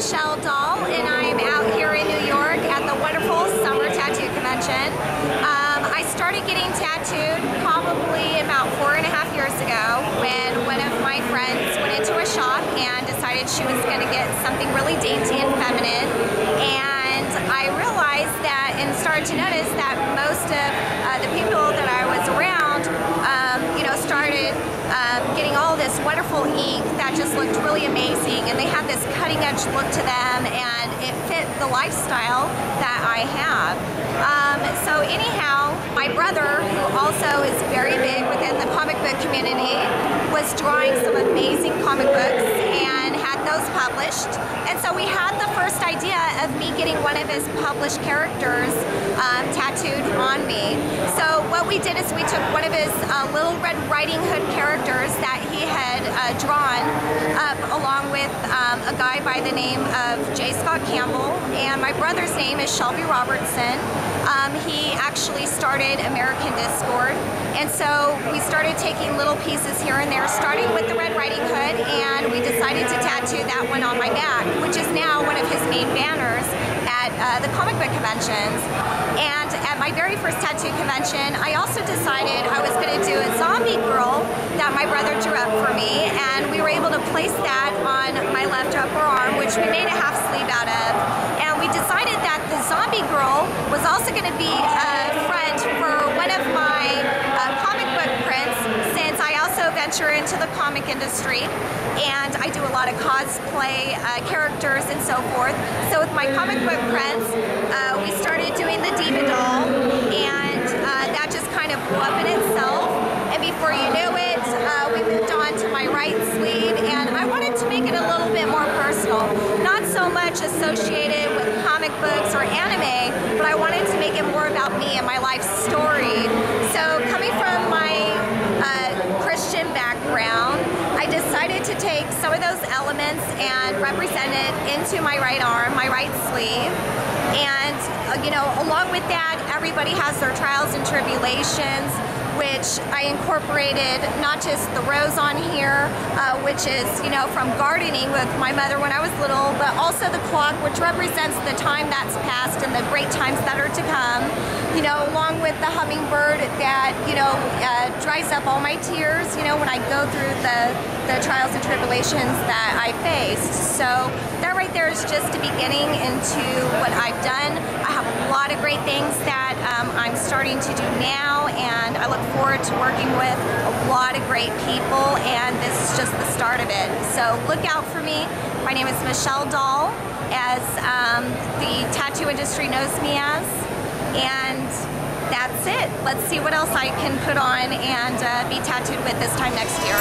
Michelle Dahl, and I'm out here in New York at the wonderful Summer Tattoo Convention. I started getting tattooed probably about 4.5 years ago when one of my friends went into a shop and decided she was going to get something really dainty and feminine. And I realized that and started to notice that most of the people that I was around started getting all this wonderful ink that just looked really amazing, and they had this cutting edge look to them, and it fit the lifestyle that I have. So anyhow, my brother, who also is very big within the comic book community, was drawing some amazing comic books and had those published. And so we had the first idea of me getting one of his published characters tattooed on me. So what we did is we took one of his Little Red Riding Hood characters that he had drawn up along with a guy by the name of J. Scott Campbell, and my brother's name is Shelby Robertson. He actually started American Discord, and so we started taking little pieces here and there, starting with the Red Riding Hood, and we decided to tattoo that one on my back, which is now one of his main banners at the comic book conventions. And at my very first tattoo convention, I also decided I was going to do a zombie girl that my brother drew up for me, and we were able to place that on my left upper arm, which we made a half sleeve out of. And we decided that the zombie girl was also going to be a front for one of my comic book prints, since I also venture into the comic industry and I do a lot of cosplay characters and so forth. So with my comic book prints, we started doing the Diva doll, and that just kind of blew up in itself. And before you knew it, we moved on to my right sleeve, and I wanted to make it a little bit more personal. Not so much associated with comic books or anime, but I wanted to make it more about me and my life story. So coming from my Christian background, I decided to take some of those elements and represent it into my right arm, my right sleeve. And along with that, everybody has their trials and tribulations, which I incorporated not just the rose on here, which is, from gardening with my mother when I was little, but also the clock, which represents the time that's passed and the great times that are to come, along with the hummingbird that, dries up all my tears, when I go through the trials and tribulations that I faced. So that right there is just a beginning into what I've done. I have a lot of great things that I'm starting to do now, and I look forward to working with a lot of great people, and this is just the start of it. So look out for me. My name is Michelle Dahl, as the tattoo industry knows me as, and that's it. Let's see what else I can put on and be tattooed with this time next year.